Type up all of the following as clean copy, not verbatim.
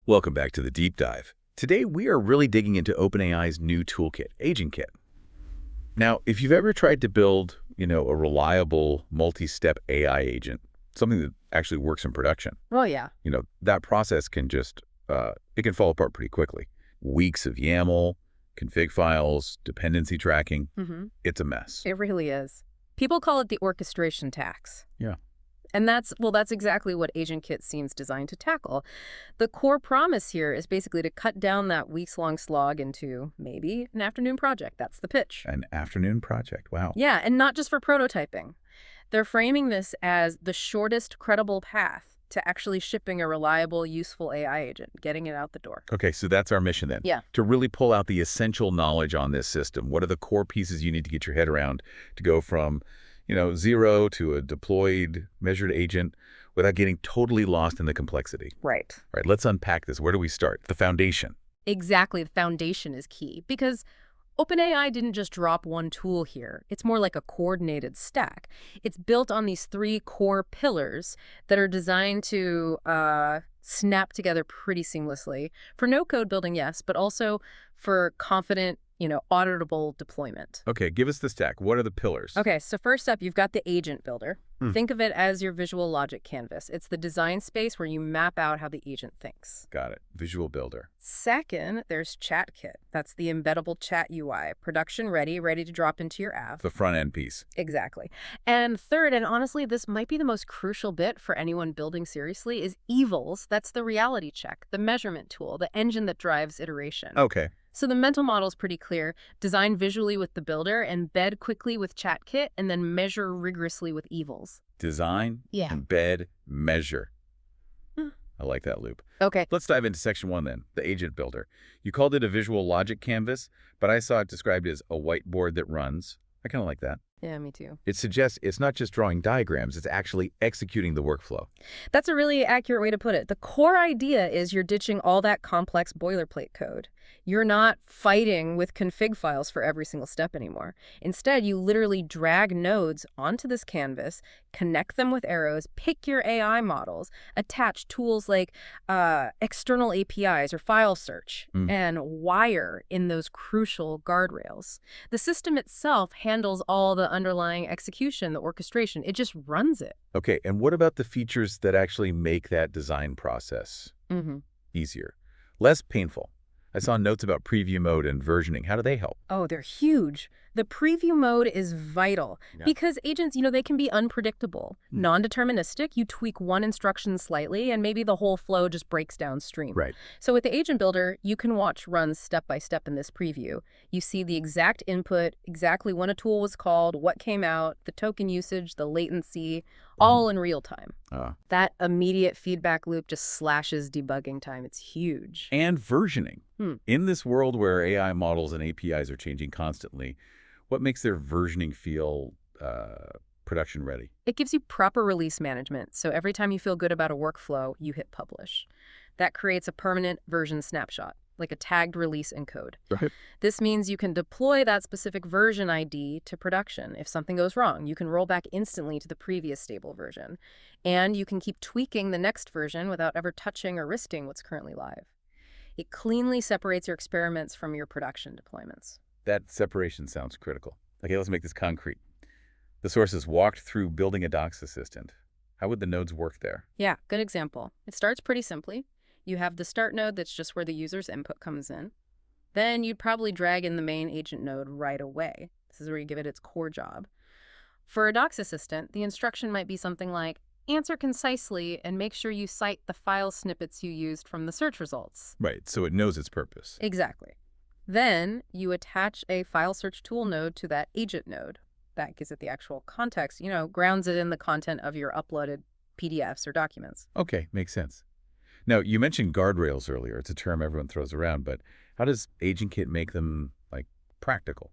Welcome back to the deep dive. Today, we are really digging into OpenAI's new toolkit, AgentKit. Now, if you've ever tried to build, a reliable multi-step AI agent, something that actually works in production, Oh, yeah. that process can just, it can fall apart pretty quickly. Weeks of YAML, config files, dependency tracking, it's a mess. It really is. People call it the orchestration tax. Yeah. And that's exactly what AgentKit seems designed to tackle. The core promise here is basically to cut down that weeks-long slog into maybe an afternoon project. That's the pitch. An afternoon project, wow. Yeah, and not just for prototyping. They're framing this as the shortest credible path to actually shipping a reliable, useful AI agent, getting it out the door. Okay, so that's our mission then. Yeah. To really pull out the essential knowledge on this system. What are the core pieces you need to get your head around to go from zero to a deployed, measured agent without getting totally lost in the complexity? Right. All right, let's unpack this. Where do we start? The foundation. Exactly. The foundation is key because OpenAI didn't just drop one tool here. It's more like a coordinated stack. It's built on these three core pillars that are designed to snap together pretty seamlessly for no-code building, yes, but also for confident, auditable deployment. Okay, give us the stack. What are the pillars? Okay, so first up, you've got the agent builder. Think of it as your visual logic canvas. It's the design space where you map out how the agent thinks. Got it. Visual builder. Second, there's ChatKit. That's the embeddable chat UI, production ready to drop into your app. The front end piece. Exactly. And third, and honestly, this might be the most crucial bit for anyone building seriously, is Evals. That's the reality check, the measurement tool, the engine that drives iteration. Okay. So the mental model is pretty clear. Design visually with the builder, embed quickly with ChatKit, and then measure rigorously with Evals. Design, embed, measure. I like that loop. Okay. Let's dive into section 1 then, the agent builder. You called it a visual logic canvas, but I saw it described as a whiteboard that runs. I kind of like that. Yeah, me too. It suggests it's not just drawing diagrams, it's actually executing the workflow. That's a really accurate way to put it. The core idea is you're ditching all that complex boilerplate code. You're not fighting with config files for every single step anymore. Instead, you literally drag nodes onto this canvas, connect them with arrows, pick your AI models, attach tools like external APIs or file search, and wire in those crucial guardrails. The system itself handles all the underlying execution, the orchestration. It just runs it. Okay, and what about the features that actually make that design process easier, less painful? I saw notes about preview mode and versioning. How do they help? Oh, they're huge. The preview mode is vital because agents, they can be unpredictable, non-deterministic. You tweak one instruction slightly and maybe the whole flow just breaks downstream. Right. So with the agent builder, you can watch runs step by step in this preview. You see the exact input, exactly when a tool was called, what came out, the token usage, the latency, all in real time. That immediate feedback loop just slashes debugging time. It's huge. And versioning. In this world where AI models and APIs are changing constantly, what makes their versioning feel production ready? It gives you proper release management. So every time you feel good about a workflow, you hit publish. That creates a permanent version snapshot, like a tagged release in code. Right. This means you can deploy that specific version ID to production. If something goes wrong, you can roll back instantly to the previous stable version. And you can keep tweaking the next version without ever touching or risking what's currently live. It cleanly separates your experiments from your production deployments. That separation sounds critical. Okay, let's make this concrete. The source is walked through building a Docs assistant. How would the nodes work there? Yeah, good example. It starts pretty simply. You have the start node that's just where the user's input comes in. Then you'd probably drag in the main agent node right away. This is where you give it its core job. For a Docs assistant, the instruction might be something like, answer concisely and make sure you cite the file snippets you used from the search results. Right, so it knows its purpose. Exactly. Then you attach a file search tool node to that agent node. That gives it the actual context, grounds it in the content of your uploaded PDFs or documents. Okay, makes sense. Now, you mentioned guardrails earlier. It's a term everyone throws around, but how does AgentKit make them, practical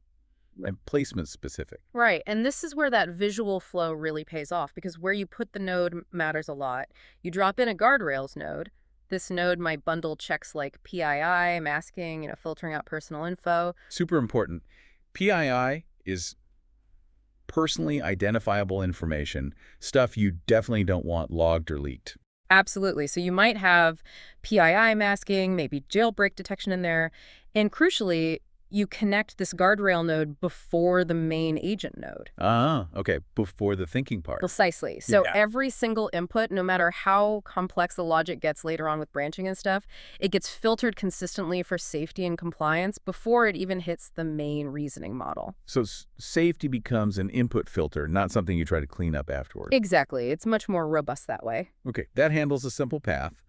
and placement specific? Right, and this is where that visual flow really pays off, because where you put the node matters a lot. You drop in a guardrails node. This node might bundle checks like PII, masking, filtering out personal info. Super important. PII is personally identifiable information, stuff you definitely don't want logged or leaked. Absolutely. So you might have PII masking, maybe jailbreak detection in there. And crucially, you connect this guardrail node before the main agent node. Ah, okay, before the thinking part. Precisely. So Yeah. every single input, no matter how complex the logic gets later on with branching and stuff, it gets filtered consistently for safety and compliance before it even hits the main reasoning model. So safety becomes an input filter, not something you try to clean up afterward. Exactly. It's much more robust that way. Okay, that handles a simple path,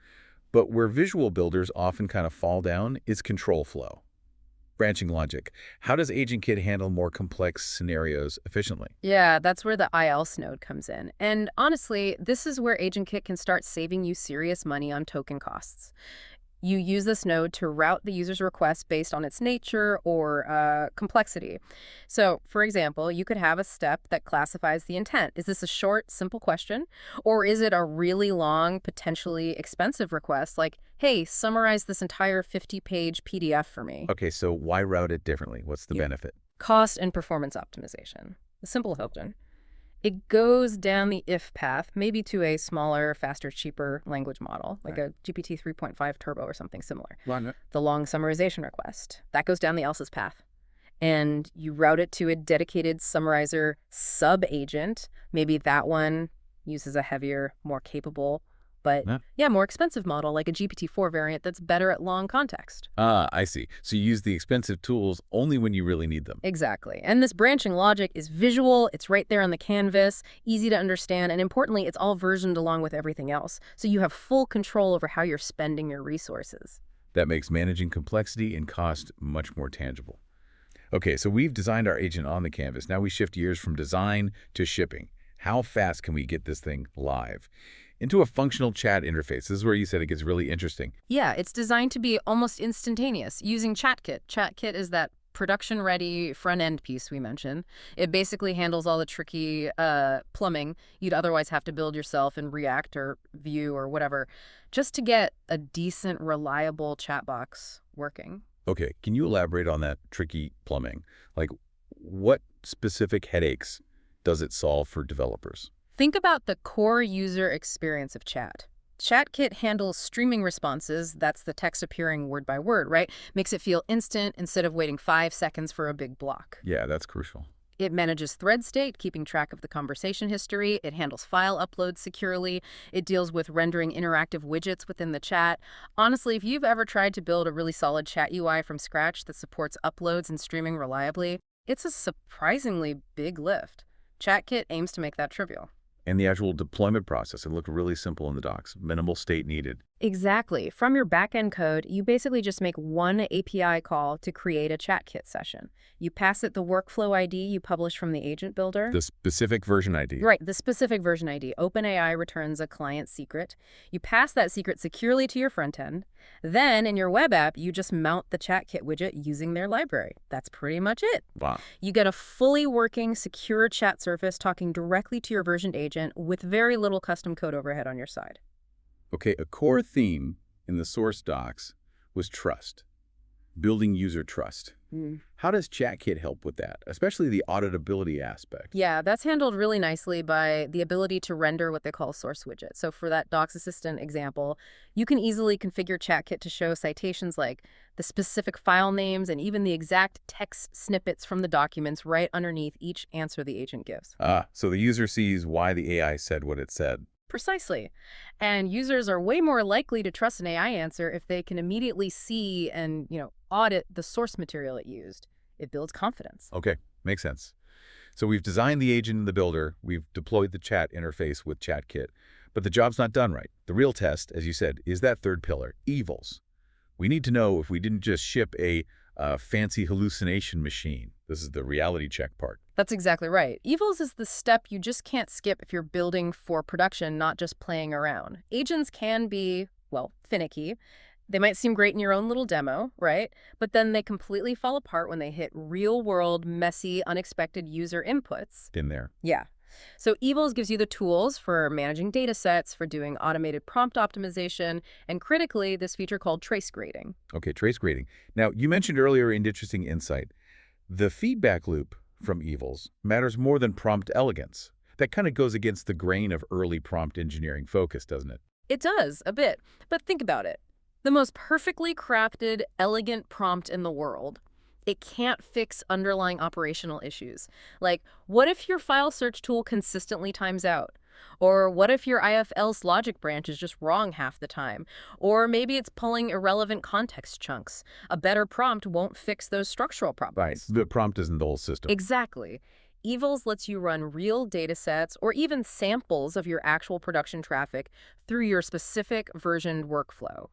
but where visual builders often kind of fall down is control flow. Branching logic. How does AgentKit handle more complex scenarios efficiently? Yeah, that's where the IELTS node comes in. And honestly, this is where AgentKit can start saving you serious money on token costs. You use this node to route the user's request based on its nature or complexity. So, for example, you could have a step that classifies the intent. Is this a short, simple question? Or is it a really long, potentially expensive request like, hey, summarize this entire 50-page PDF for me? Okay, so why route it differently? What's the Yeah. benefit? Cost and performance optimization. The simple Hilton. It goes down the if path, maybe to a smaller, faster, cheaper language model, like a GPT 3.5 Turbo or something similar. Right. The long summarization request, that goes down the else's path. And you route it to a dedicated summarizer sub-agent. Maybe that one uses a heavier, more capable, but Yeah. more expensive model, like a GPT-4 variant that's better at long context. Ah, I see. So you use the expensive tools only when you really need them. Exactly. And this branching logic is visual, it's right there on the canvas, easy to understand, and importantly, it's all versioned along with everything else. So you have full control over how you're spending your resources. That makes managing complexity and cost much more tangible. Okay, so we've designed our agent on the canvas. Now we shift gears from design to shipping. How fast can we get this thing live? Into a functional chat interface. This is where you said it gets really interesting. Yeah, it's designed to be almost instantaneous using ChatKit. ChatKit is that production-ready front-end piece we mentioned. It basically handles all the tricky plumbing you'd otherwise have to build yourself in React or Vue or whatever, just to get a decent, reliable chat box working. Okay, can you elaborate on that tricky plumbing? Like, what specific headaches does it solve for developers? Think about the core user experience of chat. ChatKit handles streaming responses, that's the text appearing word by word, right? Makes it feel instant instead of waiting 5 seconds for a big block. Yeah, that's crucial. It manages thread state, keeping track of the conversation history. It handles file uploads securely. It deals with rendering interactive widgets within the chat. Honestly, if you've ever tried to build a really solid chat UI from scratch that supports uploads and streaming reliably, it's a surprisingly big lift. ChatKit aims to make that trivial. And the actual deployment process, it looked really simple in the docs. Minimal state needed. Exactly. From your backend code, you basically just make one API call to create a ChatKit session. You pass it the workflow ID you publish from the agent builder. The specific version ID. Right, the specific version ID. OpenAI returns a client secret. You pass that secret securely to your front end. Then, in your web app, you just mount the ChatKit widget using their library. That's pretty much it. Wow. You get a fully working, secure chat surface talking directly to your versioned agent with very little custom code overhead on your side. Okay, a core theme in the source docs was trust, building user trust. How does ChatKit help with that, especially the auditability aspect? Yeah, that's handled really nicely by the ability to render what they call source widget. So for that Docs Assistant example, you can easily configure ChatKit to show citations like the specific file names and even the exact text snippets from the documents right underneath each answer the agent gives. So the user sees why the AI said what it said. Precisely. And users are way more likely to trust an AI answer if they can immediately see and, audit the source material it used. It builds confidence. Okay, makes sense. So we've designed the agent in the builder, we've deployed the chat interface with ChatKit, but the job's not done right. The real test, as you said, is that third pillar, Evals. We need to know if we didn't just ship a fancy hallucination machine. This is the reality check part. That's exactly right. Evals is the step you just can't skip if you're building for production, not just playing around. Agents can be, finicky. They might seem great in your own little demo, right? But then they completely fall apart when they hit real-world, messy, unexpected user inputs. Been there. Yeah. So Evals gives you the tools for managing data sets, for doing automated prompt optimization, and critically, this feature called trace grading. Okay, trace grading. Now, you mentioned earlier an interesting insight. The feedback loop from Evals matters more than prompt elegance. That kind of goes against the grain of early prompt engineering focus, doesn't it? It does, a bit. But think about it. The most perfectly crafted, elegant prompt in the world. It can't fix underlying operational issues. Like, what if your file search tool consistently times out? Or what if your if-else logic branch is just wrong half the time? Or maybe it's pulling irrelevant context chunks. A better prompt won't fix those structural Right. problems. The prompt isn't the whole system. Exactly. Evals lets you run real data sets or even samples of your actual production traffic through your specific versioned workflow.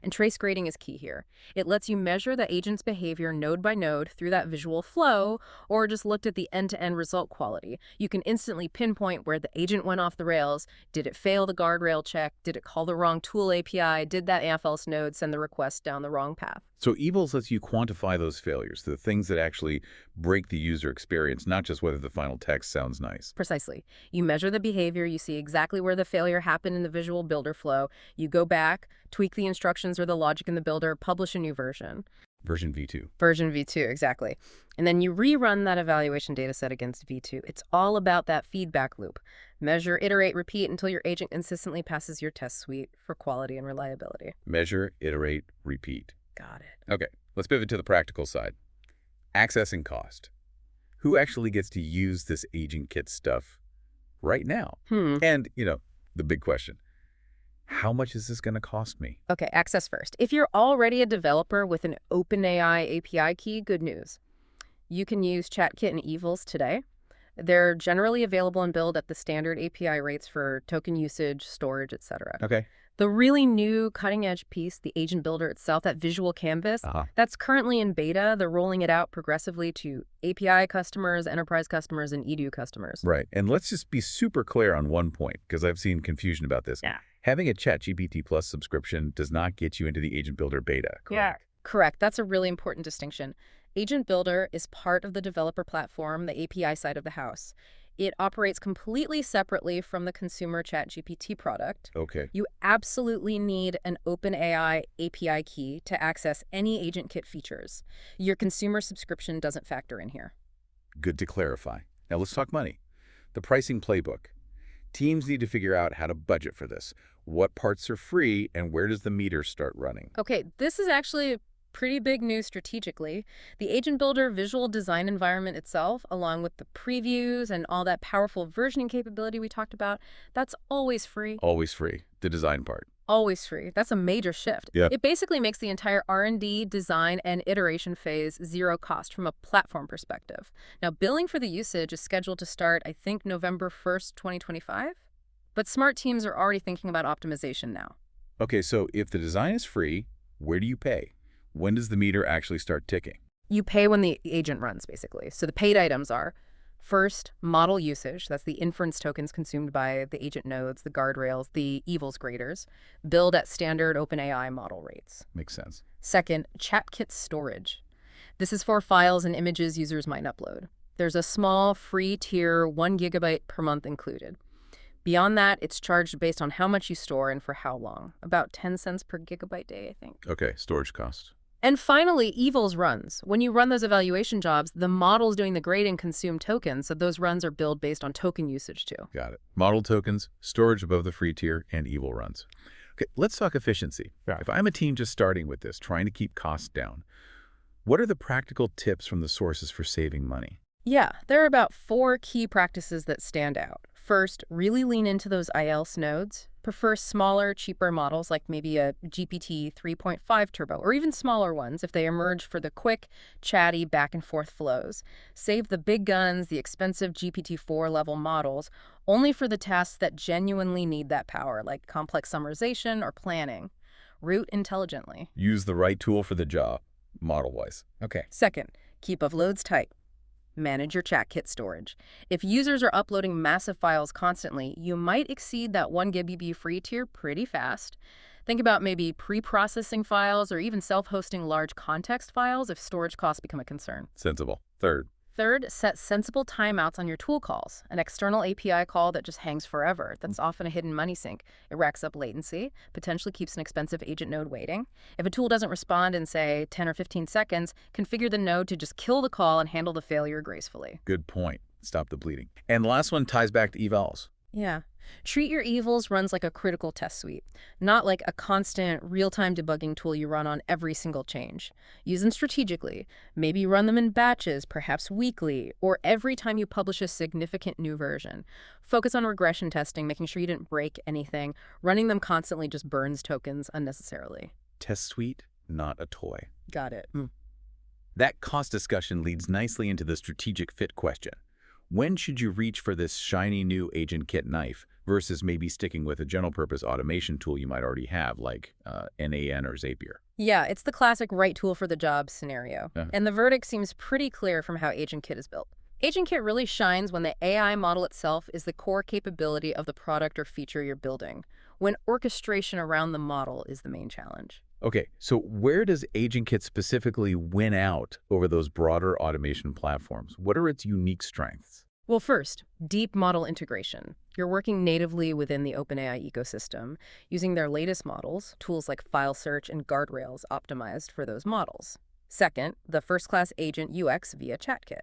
And trace grading is key here. It lets you measure the agent's behavior node by node through that visual flow, or just looked at the end-to-end result quality. You can instantly pinpoint where the agent went off the rails. Did it fail the guardrail check? Did it call the wrong tool API? Did that if-else node send the request down the wrong path? So Evals lets you quantify those failures, the things that actually break the user experience, not just whether the final text sounds nice. Precisely. You measure the behavior, you see exactly where the failure happened in the visual builder flow. You go back, tweak the instructions or the logic in the builder, publish a new version. Version V2. Version V2, exactly. And then you rerun that evaluation data set against V2. It's all about that feedback loop. Measure, iterate, repeat until your agent consistently passes your test suite for quality and reliability. Measure, iterate, repeat. Got it. Okay, let's pivot to the practical side. Access and cost. Who actually gets to use this AgentKit stuff right now? And, the big question, how much is this going to cost me? Okay, access first. If you're already a developer with an OpenAI API key, good news. You can use ChatKit and Evals today. They're generally available and billed at the standard API rates for token usage, storage, etc. Okay. The really new cutting-edge piece, the agent builder itself, that visual canvas, that's currently in beta. They're rolling it out progressively to API customers, enterprise customers, and edu customers. Right. And let's just be super clear on one point, because I've seen confusion about this. Yeah. Having a ChatGPT Plus subscription does not get you into the Agent Builder beta, correct? Yeah. Correct. That's a really important distinction. Agent Builder is part of the developer platform, the API side of the house. It operates completely separately from the consumer ChatGPT product. Okay. You absolutely need an OpenAI API key to access any AgentKit features. Your consumer subscription doesn't factor in here. Good to clarify. Now let's talk money. The pricing playbook. Teams need to figure out how to budget for this. What parts are free and where does the meter start running? Okay, this is actually pretty big news strategically. The Agent Builder visual design environment itself, along with the previews and all that powerful versioning capability we talked about, that's always free. Always free. The design part. Always free. That's a major shift. Yeah. It basically makes the entire R&D, design, and iteration phase zero cost from a platform perspective. Now, billing for the usage is scheduled to start, I think, November 1st, 2025. But smart teams are already thinking about optimization now. Okay, so if the design is free, where do you pay? When does the meter actually start ticking? You pay when the agent runs, basically. So the paid items are, first, model usage. That's the inference tokens consumed by the agent nodes, the guardrails, the Evals graders, billed at standard OpenAI model rates. Makes sense. Second, ChatKit storage. This is for files and images users might upload. There's a small free tier, 1 gigabyte per month included. Beyond that, it's charged based on how much you store and for how long. About 10 cents per gigabyte day, I think. Okay, storage cost. And finally, Evals runs. When you run those evaluation jobs, the models doing the grading consume tokens, so those runs are billed based on token usage too. Got it. Model tokens, storage above the free tier, and Evil runs. Okay, let's talk efficiency. Yeah. If I'm a team just starting with this, trying to keep costs down, what are the practical tips from the sources for saving money? Yeah, there are about 4 key practices that stand out. First, really lean into those IELTS nodes. Prefer smaller, cheaper models like maybe a GPT 3.5 Turbo, or even smaller ones if they emerge for the quick, chatty, back-and-forth flows. Save the big guns, the expensive GPT-4 level models, only for the tasks that genuinely need that power, like complex summarization or planning. Route intelligently. Use the right tool for the job, model-wise. Okay. Second, keep uploads tight. Manage your ChatKit storage. If users are uploading massive files constantly, you might exceed that 1 GB free tier pretty fast. Think about maybe pre-processing files or even self-hosting large context files if storage costs become a concern. Sensible. Third, Set sensible timeouts on your tool calls. An external API call that just hangs forever. That's often a hidden money sink. It racks up latency, potentially keeps an expensive agent node waiting. If a tool doesn't respond in, say, 10 or 15 seconds, configure the node to just kill the call and handle the failure gracefully. good point. Stop the bleeding. And the last one ties back to evals. Yeah. Treat your Evals runs like a critical test suite, not like a constant real-time debugging tool you run on every single change. Use them strategically. Maybe run them in batches, perhaps weekly, or every time you publish a significant new version. Focus on regression testing, making sure you didn't break anything. Running them constantly just burns tokens unnecessarily. Test suite, not a toy. Got it. That cost discussion leads nicely into the strategic fit question. When should you reach for this shiny new AgentKit knife versus maybe sticking with a general-purpose automation tool you might already have, like NAN or Zapier? Yeah, it's the classic right tool for the job scenario. Uh-huh. And the verdict seems pretty clear from how AgentKit is built. AgentKit really shines when the AI model itself is the core capability of the product or feature you're building, when orchestration around the model is the main challenge. Okay, so where does AgentKit specifically win out over those broader automation platforms? What are its unique strengths? Well, first, deep model integration. You're working natively within the OpenAI ecosystem, using their latest models, tools like file search and guardrails optimized for those models. Second, the first-class agent UX via ChatKit.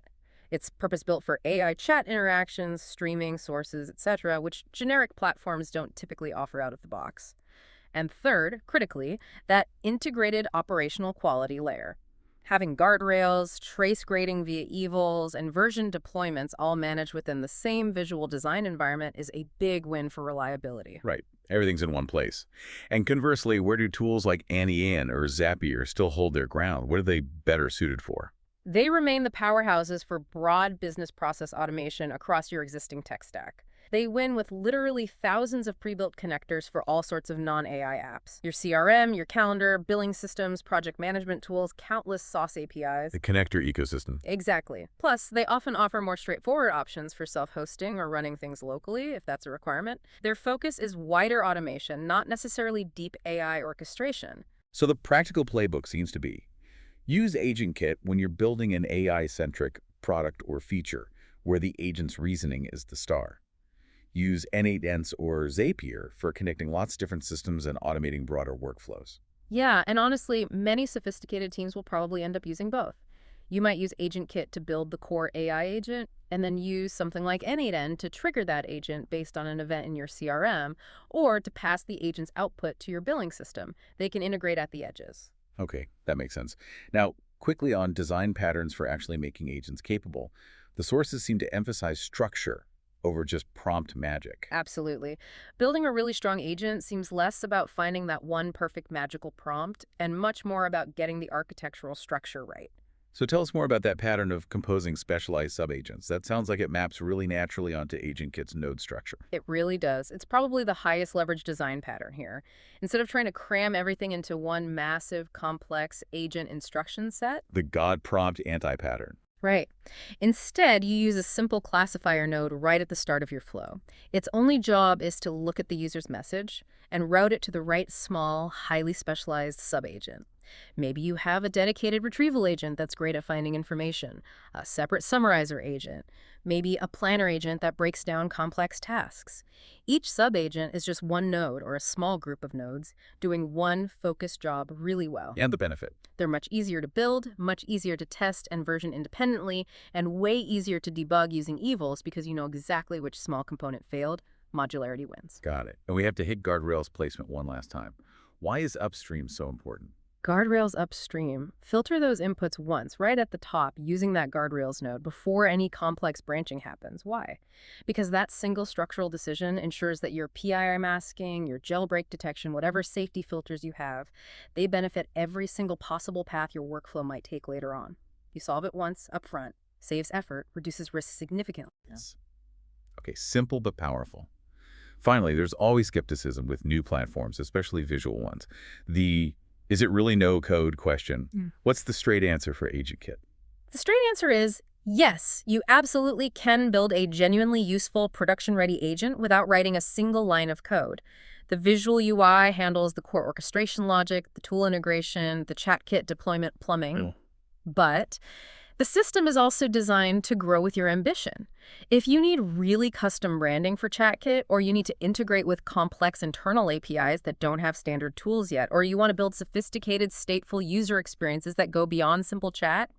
It's purpose-built for AI chat interactions, streaming, sources, etc., which generic platforms don't typically offer out of the box. And third, critically, that integrated operational quality layer. Having guardrails, trace grading via Evals, and version deployments all managed within the same visual design environment is a big win for reliability. Right, everything's in one place. And conversely, where do tools like NAN or Zapier still hold their ground? What are they better suited for? They remain the powerhouses for broad business process automation across your existing tech stack. They win with literally thousands of pre-built connectors for all sorts of non-AI apps. Your CRM, your calendar, billing systems, project management tools, countless sauce APIs. The connector ecosystem. Exactly. Plus, they often offer more straightforward options for self-hosting or running things locally, if that's a requirement. Their focus is wider automation, not necessarily deep AI orchestration. So the practical playbook seems to be, use AgentKit when you're building an AI-centric product or feature where the agent's reasoning is the star. Use NAN or Zapier for connecting lots of different systems and automating broader workflows. Yeah, and honestly, many sophisticated teams will probably end up using both. You might use AgentKit to build the core AI agent, and then use something like NAN to trigger that agent based on an event in your CRM, or to pass the agent's output to your billing system. They can integrate at the edges. Okay, that makes sense. Now, quickly on design patterns for actually making agents capable, the sources seem to emphasize structure over just prompt magic. Absolutely. Building a really strong agent seems less about finding that one perfect magical prompt and much more about getting the architectural structure right. So tell us more about that pattern of composing specialized subagents. That sounds like it maps really naturally onto AgentKit's node structure. It really does. It's probably the highest leverage design pattern here. Instead of trying to cram everything into one massive, complex agent instruction set. The God prompt anti-pattern. Right. Instead, you use a simple classifier node right at the start of your flow. Its only job is to look at the user's message and route it to the right small, highly specialized subagent. Maybe you have a dedicated retrieval agent that's great at finding information, a separate summarizer agent, maybe a planner agent that breaks down complex tasks. Each subagent is just one node or a small group of nodes doing one focused job really well. And the benefit. They're much easier to build, much easier to test and version independently, and way easier to debug using Evals because you know exactly which small component failed. Modularity wins. Got it. And we have to hit guardrails placement one last time. Why is upstream so important? Guardrails upstream. Filter those inputs once, right at the top, using that guardrails node before any complex branching happens. Why? Because that single structural decision ensures that your PII masking, your jailbreak detection, whatever safety filters you have, they benefit every single possible path your workflow might take later on. You solve it once, up front, saves effort, reduces risk significantly. Yes. Okay, simple but powerful. Finally, there's always skepticism with new platforms, especially visual ones. The is it really no-code question. What's the straight answer for AgentKit? The straight answer is yes, you absolutely can build a genuinely useful production-ready agent without writing a single line of code. The visual UI handles the core orchestration logic, the tool integration, the ChatKit deployment plumbing. But the system is also designed to grow with your ambition. If you need really custom branding for ChatKit, or you need to integrate with complex internal APIs that don't have standard tools yet, or you want to build sophisticated, stateful user experiences that go beyond simple chat,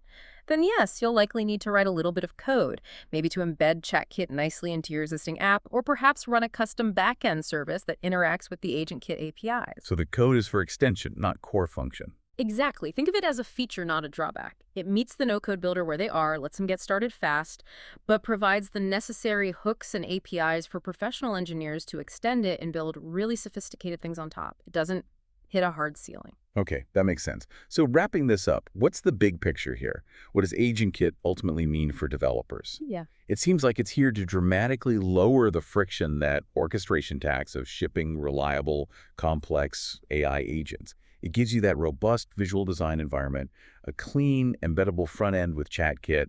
then yes, you'll likely need to write a little bit of code, maybe to embed ChatKit nicely into your existing app, or perhaps run a custom backend service that interacts with the AgentKit APIs. So the code is for extension, not core function. Exactly. Think of it as a feature, not a drawback. It meets the no-code builder where they are, lets them get started fast, but provides the necessary hooks and APIs for professional engineers to extend it and build really sophisticated things on top. It doesn't hit a hard ceiling. Okay, that makes sense. So wrapping this up, what's the big picture here? What does AgentKit ultimately mean for developers? Yeah. It seems like it's here to dramatically lower the friction, that orchestration tax of shipping reliable, complex AI agents. It gives you that robust visual design environment, a clean, embeddable front end with ChatKit,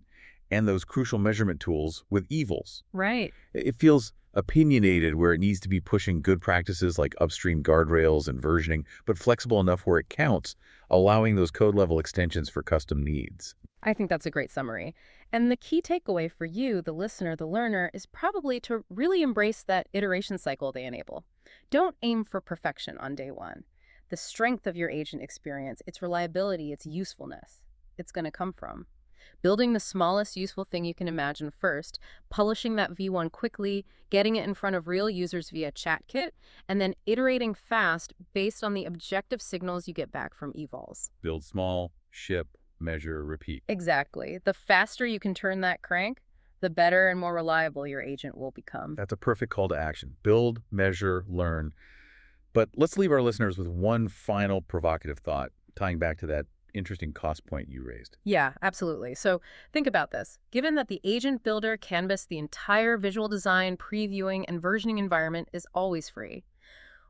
and those crucial measurement tools with Evals. Right. It feels opinionated where it needs to be pushing good practices like upstream guardrails and versioning, but flexible enough where it counts, allowing those code-level extensions for custom needs. I think that's a great summary. And the key takeaway for you, the listener, the learner, is probably to really embrace that iteration cycle they enable. Don't aim for perfection on day one. The strength of your agent experience, its reliability, its usefulness, it's going to come from building the smallest useful thing you can imagine first, publishing that V1 quickly, getting it in front of real users via ChatKit, and then iterating fast based on the objective signals you get back from Evals. Build small, ship, measure, repeat. Exactly. The faster you can turn that crank, the better and more reliable your agent will become. That's a perfect call to action. Build, measure, learn. But let's leave our listeners with one final provocative thought, tying back to that interesting cost point you raised. Yeah, absolutely. So think about this. Given that the agent builder canvas the entire visual design, previewing, and versioning environment is always free,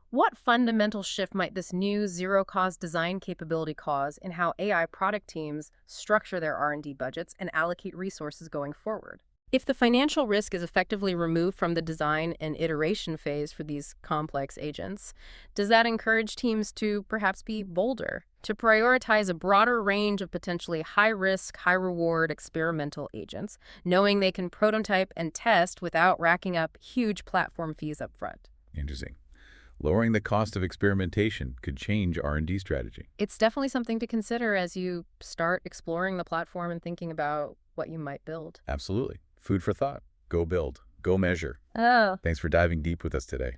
what fundamental shift might this new zero-cost design capability cause in how AI product teams structure their R&D budgets and allocate resources going forward? If the financial risk is effectively removed from the design and iteration phase for these complex agents, does that encourage teams to perhaps be bolder, to prioritize a broader range of potentially high-risk, high-reward experimental agents, knowing they can prototype and test without racking up huge platform fees up front? Interesting. Lowering the cost of experimentation could change R&D strategy. It's definitely something to consider as you start exploring the platform and thinking about what you might build. Absolutely. Food for thought. Go build. Go measure. Oh. Thanks for diving deep with us today.